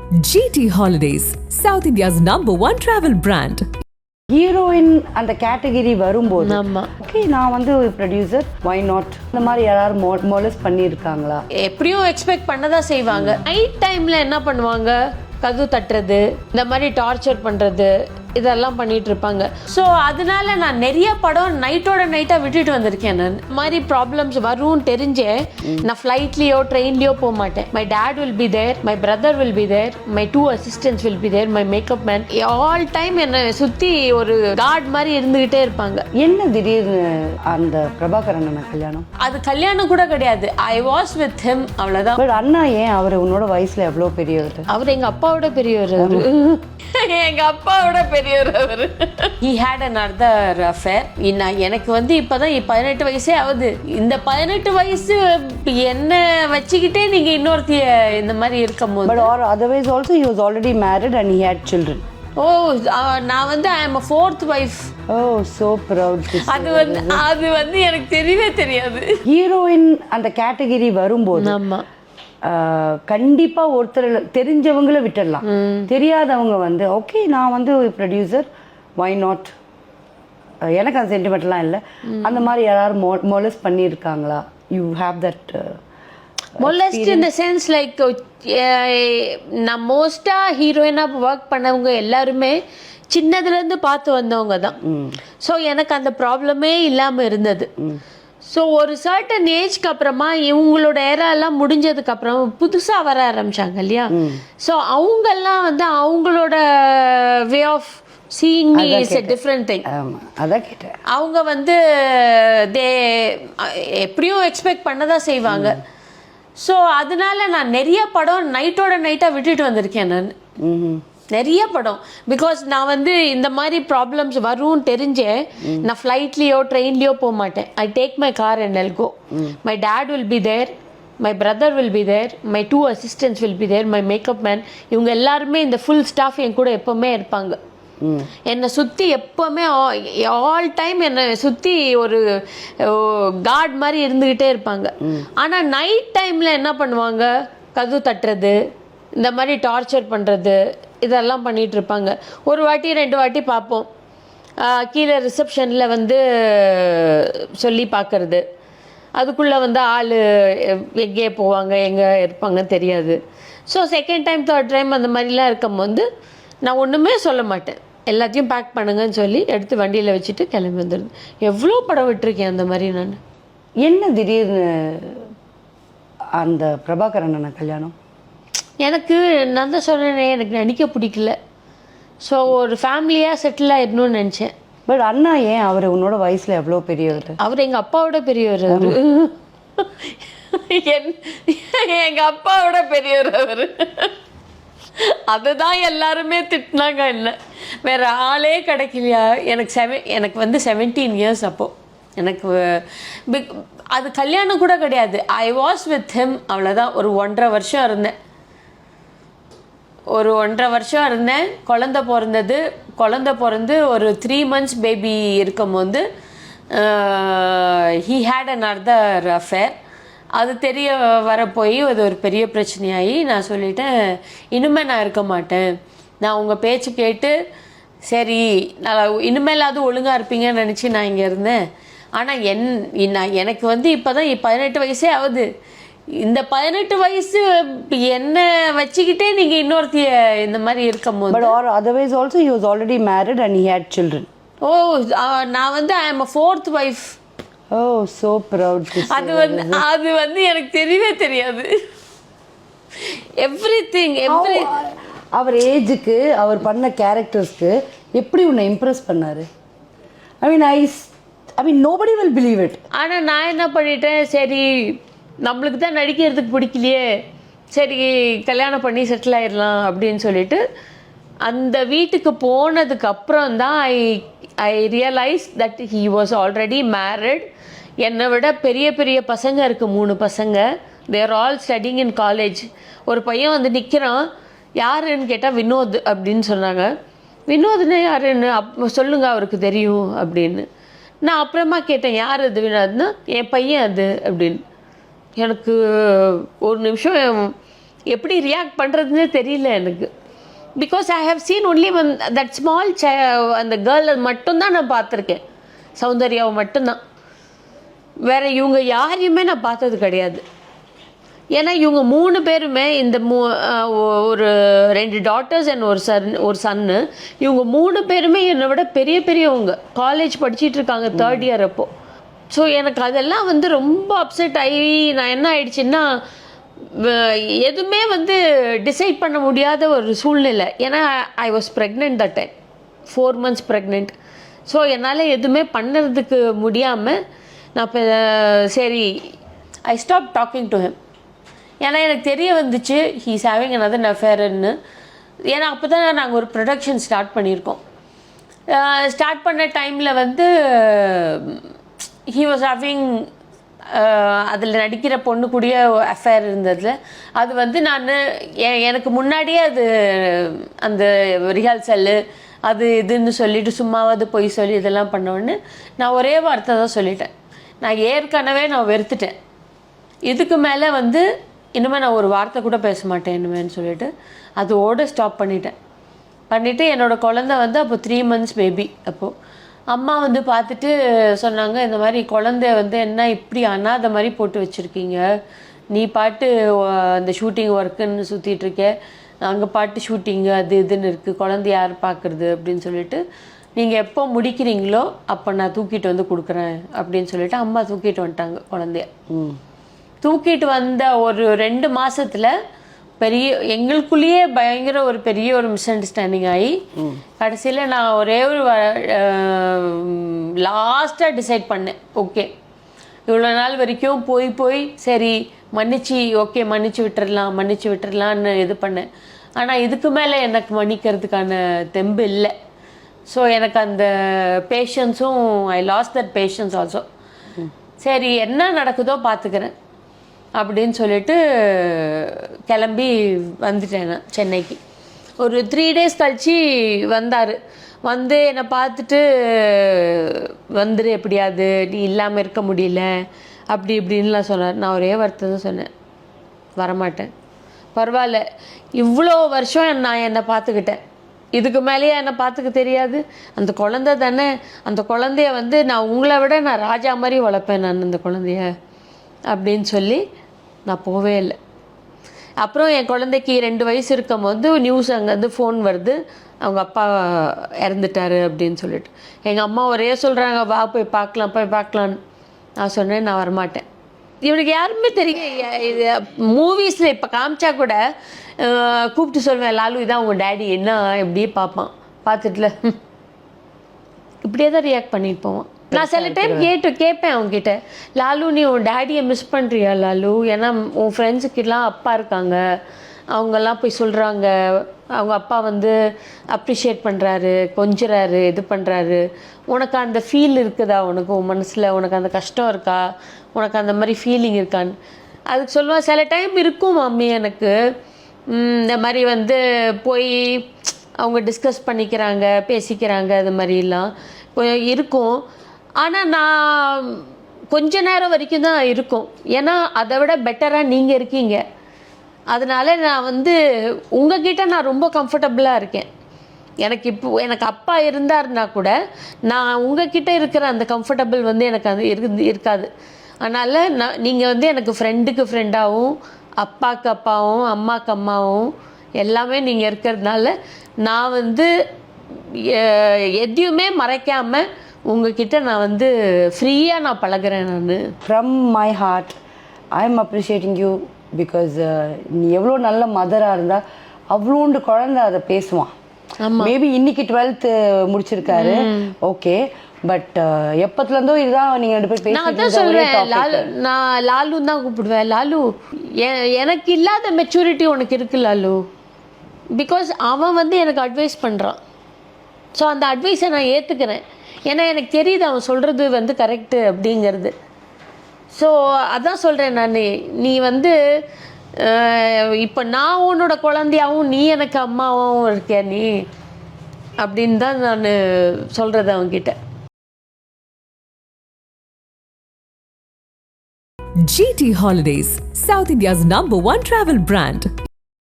GT Holidays, South India's #1 travel brand. Heroine அந்த category வரும்போது okay நான் வந்து ப்ரொடியூசர் வை நாட் இந்த மாதிரி யாராவது மொலஸ் பண்ணியிருக்காங்களா? எப்படியும் எக்ஸ்பெக்ட் பண்ணதான் செய்வாங்க. நைட் டைம்ல என்ன பண்ணுவாங்க, கதவு தட்டுறது, இந்த மாதிரி டார்ச்சர் பண்றது, இதெல்லாம் பண்ணிட்டு இருப்பாங்க. ஸோ அதனால நான் நிறைய படம் நைட்டோட நைட்டாக விட்டுட்டு வந்திருக்கேன். நான் இந்த மாதிரி ப்ராப்ளம்ஸ் வரும்னு தெரிஞ்சே நான் ஃப்ளைட்லேயோ ட்ரெயின்லேயோ போக மாட்டேன். My dad will be there, my brother will be there, my 2 assistants will be there, my makeup man all time என்னை சுற்றி ஒரு காட் மாதிரி இருந்துகிட்டே இருப்பாங்க. என்ன திடீர்னு அந்த பிரபாகரன் அண்ணா கல்யாணம்? அது கல்யாணம் கூட கிடையாது. ஐ வாஸ் வித் ஹிம், அவ்வளோதான். பட் அண்ணா ஏன் அவர் உன்னோட வயசுல எவ்வளோ பெரியவர்? அவர் எங்கள் அப்பாவோட பெரியவர். எங்க அப்பாவோட பெரியவர் அவர். He had another affair. எனக்கு வந்து இப்பதான் 18 வயசே ஆகுது. இந்த 18 வயசு என்ன வச்சுக்கிட்டே நீங்க இன்னொருத்திய இந்த மாதிரி இருக்கும் போது. But or otherwise also he was already married and he had children. நான் வந்து I am a 4th wife. Oh, so proud to say. அது வந்து எனக்கு தெரியவே தெரியாது. ஹீரோயின் அந்த கேட்டகரி வரும்போது ஆமா கண்டிப்பா ஒருத்தர் தெரிஞ்சவங்கள விட்டுடலாம், தெரியாதவங்க வந்து ஓகே நான் வந்து ப்ரொடியூசர் வை நாட், எனக்கு அந்த சென்டிமெண்ட்லாம் இல்லை. அந்த மாதிரி யாராவது மொலஸ் பண்ணியிருக்காங்களா? You have that molest in the sense like நான் மோஸ்ட்டாக ஹீரோயினாக ஒர்க் பண்ணவங்க எல்லாருமே சின்னதுலேருந்து பார்த்து வந்தவங்க தான். ஸோ எனக்கு அந்த ப்ராப்ளமே இல்லாமல் இருந்தது. ஸோ ஒரு சர்டன் ஏஜ்க்கு அப்புறமா இவங்களோட ஏராலாம் முடிஞ்சதுக்கு அப்புறம் புதுசாக வர ஆரம்பிச்சாங்க இல்லையா? ஸோ அவங்கெல்லாம் வந்து அவங்களோட way of seeing me is a different thing. அதான் கேட்டேன். அவங்க வந்து எப்படியும் எக்ஸ்பெக்ட் பண்ணதான் செய்வாங்க. ஸோ அதனால நான் நிறைய படம் நைட்டோட நைட்டாக விட்டுட்டு வந்திருக்கேன். நான் நிறைய படம் பிகாஸ் நான் வந்து இந்த மாதிரி ப்ராப்ளம்ஸ் வரும்னு தெரிஞ்சே நான் ஃப்ளைட்லேயோ ட்ரெயின்லேயோ போக மாட்டேன். I take my car and I'll go. My dad will be there, my brother will be there, my 2 assistants will be there, my makeup man இவங்க எல்லாருமே இந்த ஃபுல் ஸ்டாஃப் என் கூட எப்போவுமே இருப்பாங்க. என்னை சுற்றி எப்போவுமே ஆல் டைம் என்னை சுற்றி ஒரு காட் மாதிரி இருந்துக்கிட்டே இருப்பாங்க. ஆனால் நைட் டைமில் என்ன பண்ணுவாங்க, கதவு தட்டுறது, இந்த மாதிரி டார்ச்சர் பண்ணுறது, இதெல்லாம் பண்ணிகிட்டு இருப்பாங்க. ஒரு வாட்டி 2 வாட்டி பார்ப்போம். கீழே ரிசப்ஷனில் வந்து சொல்லி பார்க்கறது, அதுக்குள்ளே வந்து ஆள் எங்கே போவாங்க எங்கே இருப்பாங்கன்னு தெரியாது. So second time third time அந்த மாதிரிலாம் இருக்கும்போது நான் ஒன்றுமே சொல்ல மாட்டேன். எல்லாத்தையும் பேக் பண்ணுங்கன்னு சொல்லி எடுத்து வண்டியில் வச்சுட்டு கிளம்பி வந்துடுது. எவ்வளோ படம் விட்டுருக்கேன் அந்த மாதிரி. நான் என்ன திடீர்னு அந்த பிரபாகரன் அண்ணா கல்யாணம்? எனக்கு நான் தான் சொன்னேனே, எனக்கு நடிக்க பிடிக்கல. ஸோ ஒரு ஃபேமிலியாக செட்டில் ஆயிடணும்னு நினச்சேன். பட் அண்ணா ஏன் அவர் உன்னோட வயசில் எவ்வளோ பெரியவர்? அவர் எங்கள் அப்பாவோட பெரியவர். எங்கள் அப்பாவோட பெரியவர் அவர். அதுதான் எல்லாருமே திட்டினாங்க. என்ன வேற ஆளே கிடைக்கலையா? எனக்கு வந்து 17 years அப்போது. எனக்கு அது கல்யாணம் கூட கிடையாது. ஐ வாஸ் வித் ஹிம், அவ்வளோதான். ஒரு 1.5 வருஷம் இருந்தேன். ஒரு 1.5 வருஷம் இருந்தேன். குழந்த பிறந்து ஒரு 3 months பேபி இருக்கும்போது ஹீ ஹேட் another affair. அது தெரிய வர போய் அது ஒரு பெரிய பிரச்சனையாகி நான் சொல்லிட்டேன், இனிமேல் நான் இருக்க மாட்டேன். நான் உங்கள் பேச்சு கேட்டு சரி நான் இனிமேலாவது ஒழுங்காக இருப்பீங்கன்னு நினச்சி நான் இங்கே இருந்தேன். ஆனால் எனக்கு வந்து இப்போ தான் 18 வயசே ஆகுது. இந்த 18 வயசு என்ன வச்சுக்கிட்டே நீங்கள் இன்னொருத்திய இந்த மாதிரி இருக்கும் போது. But or otherwise also he was already married and he had children. நான் வந்து I am a 4th wife. Oh, so proud to say. அது வந்து எனக்கு தெரியவே தெரியாது. அவர் ஏஜுக்கு அவர் பண்ண கேரக்டர்ஸ்க்கு எப்படி உன்னை இம்ப்ரெஸ் பண்ணாரு? I mean nobody will believe it. ஆனால் நான் என்ன பண்ணிட்டேன், சரி நம்மளுக்கு தான் நடிக்கிறதுக்கு பிடிக்கலையே, சரி கல்யாணம் பண்ணி செட்டில் ஆயிடலாம் அப்படின்னு சொல்லிட்டு அந்த வீட்டுக்கு போனதுக்கு அப்புறம் தான் ஐ realise that he was already married. என்னை விட பெரிய பெரிய பசங்க இருக்குது, 3 பசங்க. தேர் ஆல் ஸ்டடிங் இன் காலேஜ். ஒரு பையன் வந்து நிற்கிறான், யாருன்னு கேட்டால் வினோத் அப்படின்னு சொன்னாங்க. வினோத்னா யாருன்னு சொல்லுங்க அவருக்கு தெரியும் அப்படின்னு. நான் அப்புறமா கேட்டேன், யார் அது வினோத்னா? என் பையன் அது அப்படின்னு. எனக்கு ஒரு நிமிஷம் எப்படி ரியாக்ட் பண்ணுறதுன்னு தெரியல எனக்கு. Because I have seen only that small அந்த கேர்ள் மட்டும்தான் நான் பார்த்துருக்கேன், சௌந்தர்யாவை மட்டும்தான். வேறு இவங்க யாரையுமே நான் பார்த்தது கிடையாது. ஏன்னா இவங்க 3 பேருமே இந்த ஒரு 2 டாட்டர்ஸ் அண்ட் ஒரு சன்னு, இவங்க 3 பேருமே என்னை விட பெரியவங்க, காலேஜ் படிச்சுட்டு இருக்காங்க 3rd இயர் அப்போ. ஸோ எனக்கு அதெல்லாம் வந்து ரொம்ப அப்செட் ஆகி நான் என்ன ஆயிடுச்சுன்னா எதுவுமே வந்து டிசைட் பண்ண முடியாத ஒரு சூழ்நிலை. ஏன்னா I was pregnant that time, 4 months pregnant. So என்னால் எதுவுமே பண்ணுறதுக்கு முடியாமல் நான் இப்போ சரி I stop talking to him. ஏன்னா எனக்கு தெரிய வந்துச்சு ஹீஸ் ஹேவிங் another affairன்னு. ஏன்னா அப்போ தான் நாங்கள் ஒரு ப்ரொடக்ஷன் ஸ்டார்ட் பண்ணியிருக்கோம். ஸ்டார்ட் பண்ண டைமில் வந்து ஹீ வாஸ் ஹேவிங் அதில் நடிக்கிற பொண்ணு கூடிய அஃபேர் இருந்ததில் அது வந்து நான் எனக்கு முன்னாடியே அது அந்த ரிஹர்சல்லு அது இதுன்னு சொல்லிவிட்டு சும்மாவது போய் சொல்லி இதெல்லாம் பண்ணோன்னு நான் ஒரே வார்த்தை தான் சொல்லிட்டேன், நான் ஏற்கனவே நான் வெறுத்துட்டேன், இதுக்கு மேலே வந்து இனிமேல் நான் ஒரு வார்த்தை கூட பேச மாட்டேன் இனிமேன்னு சொல்லிட்டு அதோடு ஸ்டாப் பண்ணிவிட்டு என்னோடய குழந்தை வந்து அப்போ 3 months பேபி. அப்போது அம்மா வந்து பார்த்துட்டு சொன்னாங்க, இந்த மாதிரி குழந்தைய வந்து என்ன இப்படி அனாதை மாதிரி போட்டு வச்சுருக்கீங்க, நீ பாட்டு அந்த ஷூட்டிங் ஒர்க்குன்னு சுற்றிட்டுருக்க, அங்கே பாட்டு ஷூட்டிங்கு அது இதுன்னு இருக்குது, குழந்தைய யார் பார்க்குறது அப்படின்னு சொல்லிட்டு நீங்கள் எப்போ முடிக்கிறீங்களோ அப்போ நான் தூக்கிட்டு வந்து கொடுக்குறேன் அப்படின்னு சொல்லிட்டு அம்மா தூக்கிட்டு வந்துட்டாங்க குழந்தைய. தூக்கிட்டு வந்த ஒரு 2 மாதத்தில் எங்களுக்குள்ளேயே பயங்கர ஒரு பெரிய ஒரு மிஸ் அண்டர்ஸ்டாண்டிங் ஆகி கடைசியில் நான் ஒரே ஒரு லாஸ்ட்டாக டிசைட் பண்ணேன், ஓகே இவ்வளோ நாள் வரைக்கும் போய் சரி மன்னிச்சு விட்டுறலான்னு இது பண்ணேன். ஆனால் இதுக்கு மேலே எனக்கு மன்னிக்கிறதுக்கான தெம்பு இல்லை. ஸோ எனக்கு அந்த பேஷன்ஸும் I lost that patience also. சரி என்ன நடக்குதோ பார்த்துக்கிறேன் அப்படின்னு சொல்லிட்டு கிளம்பி வந்துட்டேன் நான் சென்னைக்கு. ஒரு 3 days கழித்து வந்தார். வந்து என்னை பார்த்துட்டு வந்துரு எப்படியாது, நீ இல்லாமல் இருக்க முடியல அப்படி இப்படின்லாம் சொன்னார். நான் ஒரே வார்த்தை தான் சொன்னேன், வரமாட்டேன். பரவாயில்ல, இவ்வளோ வருஷம் நான் என்னை பார்த்துக்கிட்டேன், இதுக்கு மேலேயே என்னை பார்த்துக்க தெரியாது, அந்த குழந்தை தானே, அந்த குழந்தைய வந்து நான் உங்களை விட நான் ராஜா மாதிரி வளர்ப்பேன் நான் அந்த குழந்தைய அப்படின்னு சொல்லி நான் போவே இல்லை. அப்புறம் என் குழந்தைக்கு 2 வயசு இருக்கும் போது நியூஸ் அங்கேருந்து ஃபோன் வருது, அவங்க அப்பா இறந்துட்டாரு அப்படின்னு சொல்லிட்டு. எங்கள் அம்மா ஒரே சொல்கிறாங்க, வா போய் பார்க்கலான்னு. நான் சொன்னேன், நான் வரமாட்டேன். இவனுக்கு யாருமே தெரியும், இது மூவிஸில் இப்போ காமிச்சா கூட கூப்பிட்டு சொல்வேன், லாலு இதான் உங்கள் டேடி என்ன எப்படியே பார்ப்பான், பார்த்துட்டுல இப்படியே தான் ரியாக்ட் பண்ணிட்டு போவான். நான் சில டைம் கேட்பேன் அவங்ககிட்ட, லாலு நீ உன் டேடியை மிஸ் பண்ணுறியா லாலு, ஏன்னா உன் ஃப்ரெண்ட்ஸுக்கெல்லாம் அப்பா இருக்காங்க, அவங்கெல்லாம் போய் சொல்கிறாங்க அவங்க அப்பா வந்து அப்ரிஷியேட் பண்ணுறாரு, கொஞ்சுறாரு, இது பண்ணுறாரு, உனக்கு அந்த ஃபீல் இருக்குதா, உனக்கு உன் மனசில் உனக்கு அந்த கஷ்டம் இருக்கா, உனக்கு அந்த மாதிரி ஃபீலிங் இருக்கான்னு. அதுக்கு சொல்லுவேன், சில டைம் இருக்கும் மம்மி எனக்கு இந்த மாதிரி வந்து போய் அவங்க டிஸ்கஸ் பண்ணிக்கிறாங்க, பேசிக்கிறாங்க, அது மாதிரிலாம் இருக்கும். ஆனால் நான் கொஞ்ச நேரம் வரைக்கும் தான் இருக்கும், ஏன்னா அதை விட பெட்டராக நீங்கள் இருக்கீங்க. அதனால் நான் வந்து உங்ககிட்ட நான் ரொம்ப கம்ஃபர்டபுளாக இருக்கேன். எனக்கு அப்பா இருந்தாருன்னா கூட நான் உங்ககிட்ட இருக்கிற அந்த கம்ஃபர்டபுள் வந்து எனக்கு அது இருக்காது. அதனால் நீங்கள் வந்து எனக்கு ஃப்ரெண்டுக்கு ஃப்ரெண்டாகவும், அப்பாவுக்கு அப்பாவும், அம்மாவுக்கு அம்மாவும் எல்லாமே நீங்கள் இருக்கிறதுனால நான் வந்து எதையுமே மறைக்காமல் உங்ககிட்ட நான் வந்து ஃப்ரீயாக நான் பழகிறேன். நான் from my heart I am appreciating you because நீ எவ்வளோ நல்ல மதராக இருந்தால் அவ்வளோண்டு குழந்தை அதை பேசுவான். மேபி இன்னைக்கு 12th முடிச்சிருக்காரு, ஓகே, பட் எப்பத்துலேருந்தோ இதுதான் நீங்கள் 2 பேர் நான் தான் சொல்கிறேன், நான் லாலுன்னு தான் கூப்பிடுவேன். லாலு எனக்கு இல்லாத மெச்சூரிட்டி உனக்கு இருக்கு லாலு, பிகாஸ் அவன் வந்து எனக்கு அட்வைஸ் பண்ணுறான். ஸோ அந்த அட்வைஸை நான் ஏற்றுக்கிறேன், ஏன்னா எனக்கு தெரியுது அவன் சொல்கிறது வந்து கரெக்டு அப்படிங்கிறது. ஸோ அதான் சொல்கிறேன் நான், நீ வந்து இப்போ நான் உன்னோட குழந்தையாகவும் நீ எனக்கு அம்மாவும் இருக்கியா நீ அப்படின்னு தான் நான் சொல்கிறது அவங்ககிட்ட. GT Holidays, South India's #1 travel brand.